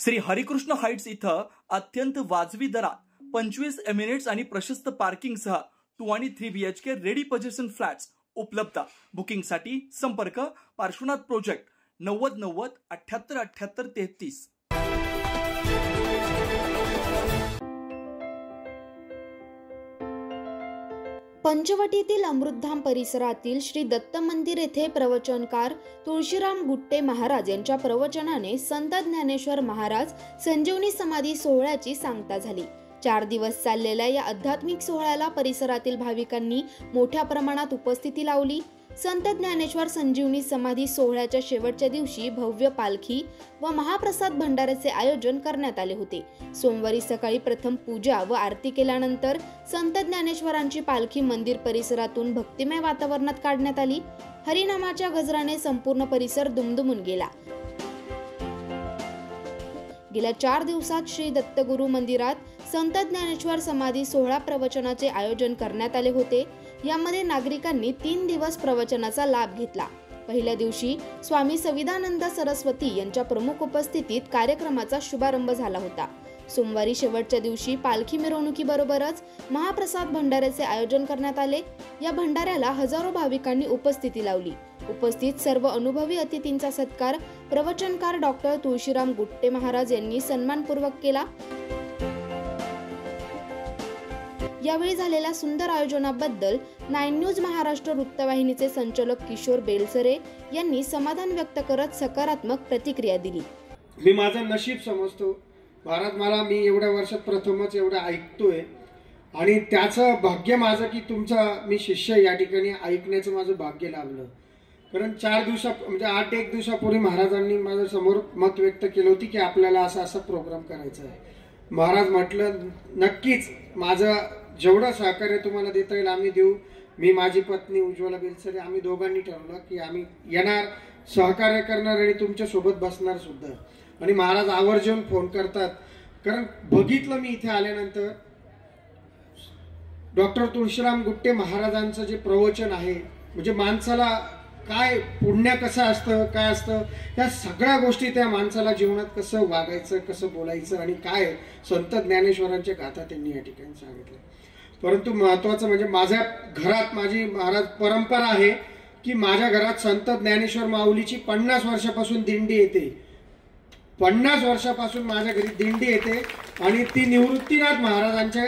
Shri Harikrishna Heights इथं अत्यंत वाजवी दरात 25 एमिरेट्स आणि प्रशस्त पार्किंगसह 2 आणि 3 BHK रेडी पोझिशन फ्लॅट्स उपलब्ध। बुकिंगसाठी संपर्क पार्श्वनाथ प्रोजेक्ट 9090 78 78 33। पंचवटीतील अमृतधाम परिसरातील श्री दत्त मंदिर येथे प्रवचनकार तुळशीराम गुट्टे महाराज यांच्या प्रवचनाने संत ज्ञानेश्वर महाराज संजीवनी समाधी सोहळ्याची सांगता झाली। 4 दिवस चाललेल्या या आध्यात्मिक सोहळ्याला परिसरातील भाविकांनी मोठ्या प्रमाणात उपस्थिती लावली। संत ज्ञानेश्वर संजीवनी समाधी सोहळ्याच्या शेवटच्या दिवशी भव्य पालखी व महाप्रसाद भंडाऱ्याचे आयोजन करण्यात आले होते। सोमवारी सकाळी प्रथम पूजा व आरती केल्यानंतर संत ज्ञानेश्वरांची पालखी मंदिर परिसरातून भक्तिमय वातावरणात काढण्यात आली। हरिनामाच्या गजराने संपूर्ण परिसर दुमदुमून गेला। गेल्या 4 दिवसात श्री दत्तगुरु मंदिरात संत ज्ञानेश्वर समाधी सोहळा प्रवचनाचे आयोजन करण्यात आले होते। यामध्ये नागरिकांनी 3 दिवस प्रवचनाचा लाभ घेतला। पहिल्या दिवशी स्वामी सविदानंद सरस्वती यांच्या प्रमुख उपस्थितीत कार्यक्रमाचा शुभारंभ झाला होता। सोमवारी शेवटच्या दिवशी पालखी मिरवणुकीबरोबरच महाप्रसाद भंडाऱ्याचे आयोजन करण्यात आले। या भंडाऱ्याला हजारो भाविकांनी उपस्थिती लावली। उपस्थित सर्व अनुभवी अतिथींचा सत्कार प्रवचनकार डॉक्टर तुळशीराम गुट्टे महाराज यांनी सन्मानपूर्वक केला। यावेळी झालेल्या सुंदर आयोजनाबद्दल 9 न्यूज महाराष्ट्र वृत्तवाहिनीचे संचालक किशोर बेलसरे यांनी समाधान व्यक्त करत सकारात्मक प्रतिक्रिया दिली। मी माझं नशीब समजतो, महाराज मला मी एवढ्या वर्षात प्रथमच एवढं ऐकतोय आणि त्याचं भाग्य माझं की तुमचा मी शिष्य या ठिकाणी ऐकण्याचं माझं भाग्य लाभलं। कारण 4 दिवसा म्हणजे 8-1 दिवसापूर्वी महाराजांनी माझ्या समोर मत व्यक्त केलं होती की आपल्याला असा प्रोग्राम करायचा आहे। महाराज म्हटलं नक्कीच माझं जेवढं सहकार्य तुम्हाला देता येईल आम्ही देऊ। मी माझी पत्नी उज्ज्वला बेलसरे आम्ही दोघांनी ठरवलं की आम्ही येणार, सहकार्य करणार आणि तुमच्या सोबत बसणार सुद्धा। आणि महाराज आवर्जून फोन करतात, कारण बघितलं मी इथे आल्यानंतर डॉक्टर तुळशीराम गुट्टे महाराजांचं जे प्रवचन आहे म्हणजे माणसाला काय पुण्य कसं असतं काय असतं त्या सगळ्या गोष्टी त्या माणसाला जीवनात कसं वागायचं कसं बोलायचं आणि काय संत ज्ञानेश्वरांच्या गाथा त्यांनी या ठिकाणी सांगितलं। परंतु महत्वाचं म्हणजे माझ्या घरात माझी महाराज परंपरा आहे की माझ्या घरात संत ज्ञानेश्वर माऊलीची 50 वर्षापासून दिंडी येते। 50 वर्षापासून माझ्या घरी दिंडी येते आणि ती निवृत्तीनाथ महाराजांच्या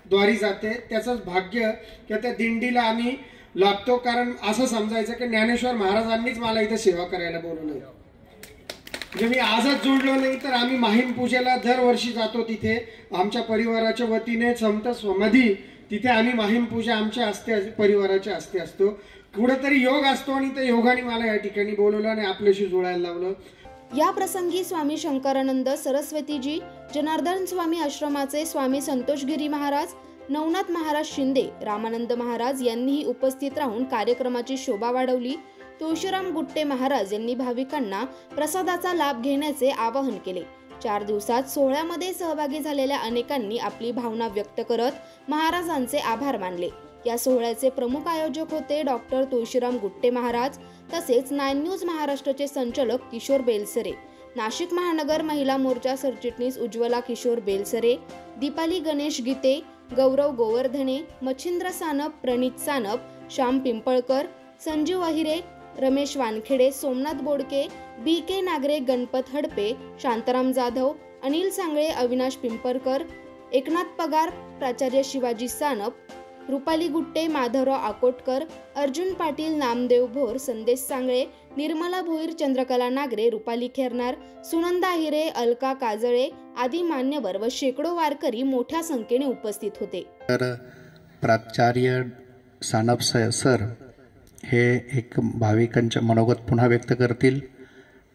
द्वारी जाते। त्याचंच भाग्य की त्या दिंडीला आम्ही लागतो, कारण असं समजायचं की ज्ञानेश्वर महाराजांनीच मला इथे सेवा करायला बोलवलं। म्हणजे मी आजच जोडलो नाही तर आम्ही माहीम पूजेला दरवर्षी जातो। तिथे आमच्या परिवाराच्या वतीने संत समाधी तिथे आम्ही माहीम पूजा आमच्या हस्ते परिवाराच्या हस्ते असतो। कुठेतरी योग असतो आणि त्या योगाने मला या ठिकाणी बोलवलं आणि आपल्याशी जोडायला लावलं। या प्रसंगी स्वामी शंकरानंद सरस्वतीजी, जनार्दन स्वामी आश्रमाचे स्वामी संतोषगिरी महाराज, नवनाथ महाराज शिंदे, रामानंद महाराज यांनीही उपस्थित राहून कार्यक्रमाची शोभा वाढवली। तुळशीराम गुट्टे महाराज यांनी भाविकांना प्रसादाचा लाभ घेण्याचे आवाहन केले। 4 दिवसात सोहळ्यामध्ये सहभागी झालेल्या अनेकांनी आपली भावना व्यक्त करत महाराजांचे आभार मानले। या सोहळ्याचे प्रमुख आयोजक होते डॉक्टर तुळशीराम गुट्टे महाराज, तसेच 9 न्यूज महाराष्ट्राचे संचालक किशोर बेलसरे, नाशिक महानगर महिला मोर्चा सरचिटणीस उज्ज्वला किशोर बेलसरे, दीपाली गणेश गीते, गौरव गोवर्धने, मच्छिंद्र सानप, प्रणित सानप, श्याम पिंपळकर, संजीव अहिरे, रमेश वानखेडे, सोमनाथ बोडके, BK नागरे, गणपत हडपे, शांताराम जाधव, अनिल सांगळे, अविनाश पिंपरकर, एकनाथ पगार, प्राचार्य शिवाजी सानप, रुपाली गुट्टे, माधवराव आकोटकर, अर्जुन पाटील, नामदेव भोर, संदेश सांगळे, निर्मला भोईर, चंद्रकला नागरे, रुपाली खेरनार, सुनंदा हिरे, अलका काजळे आदी मान्यवर व शेकडो वारकरी मोठ्या संख्येने उपस्थित होते। तर प्राचार्य सानप सर हे एक भाविकांचे मनोगत पुन्हा व्यक्त करतील।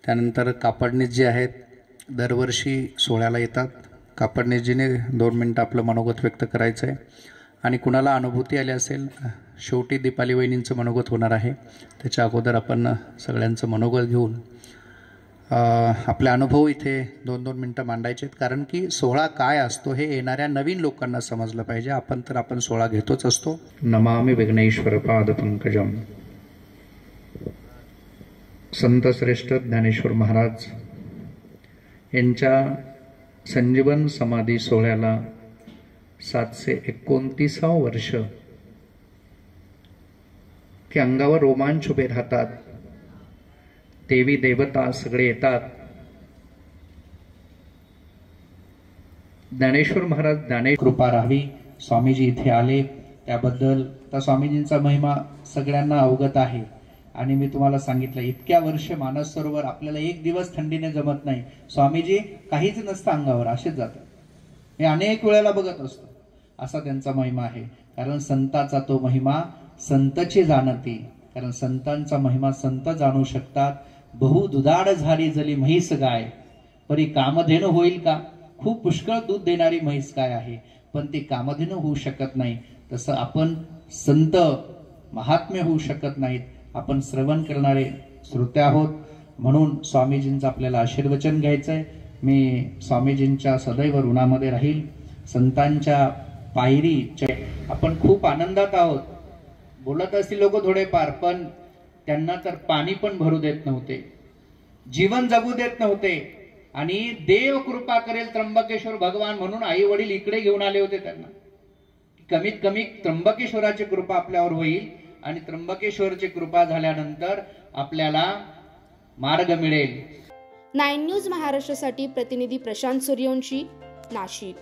त्यानंतर कापडनीस जे आहेत दरवर्षी सोहळ्याला येतात। कापडनीसजीने 2 मिनिटं आपलं मनोगत व्यक्त करायचं आहे आणि कुणाला अनुभूती आली असेल शेवटी दीपाली वहिनींचं मनोगत होणार आहे। त्याच्या अगोदर आपण सगळ्यांचं मनोगत घेऊन आपले अनुभव इथे 2-2 मिनिटं मांडायचे आहेत, कारण की सोहळा काय असतो हे येणाऱ्या नवीन लोकांना समजलं पाहिजे। आपण सोहळा घेतोच असतो। नमामि विघ्नेश्वर पाद पंकजम। संत श्रेष्ठ ज्ञानेश्वर महाराज यांच्या संजीवन समाधी सोहळ्याला 729 वर्ष की अंगावर रोमांच उभे राहतात. देवी देवता सगळे येतात. ज्ञानेश्वर महाराज कृपा राहावी. स्वामीजी इथे आले त्याबद्दल तर स्वामीजींचा महिमा सगळ्यांना अवगत आहे. आणि मी तुम्हाला सांगितलं इतक्या वर्ष मानस सरोवर आपल्याला एक दिवस थंडीने जमत नाही. स्वामीजी काहीच नसतं अंगावर, असेच जातात. मी अनेक वेळेला बघत असतो. असा त्यांचा महिमा आहे. कारण संताचा तो महिमा संतची जाणती. कारण संतांचा महिमा संत जाणू शकतात. बहु दुधाड झाली जली म्हैस गाय, परी कामधेनु होईल का. खूप पुष्कळ दूध देणारी म्हैस काय आहे, पण ती कामधेनु होऊ शकत नाही. तसं आपण संत महात्म्य होऊ शकत नाहीत. आपण श्रवण करणारे श्रोते आहोत. म्हणून स्वामीजींचं आपल्याला आशीर्वचन घ्यायचंय. मी स्वामीजींच्या सदैव ऋणामध्ये राहील. संतांच्या पायरीचे आपण खूप आनंदात आहोत. बोलत असतील लोक थोडेफार, पण त्यांना तर पाणी पण भरू देत नव्हते, जीवन जगू देत नव्हते. आणि देव कृपा करेल त्र्यंबकेश्वर भगवान म्हणून आई वडील इकडे घेऊन आले होते त्यांना. कमीत कमी त्र्यंबकेश्वराची कृपा आपल्यावर होईल. आणि त्र्यंबकेश्वरची कृपा झाल्यानंतर आपल्याला मार्ग मिळेल. 9 न्यूज महाराष्ट्रासाठी प्रतिनिधी प्रशांत सूर्यवंशी, नाशिक.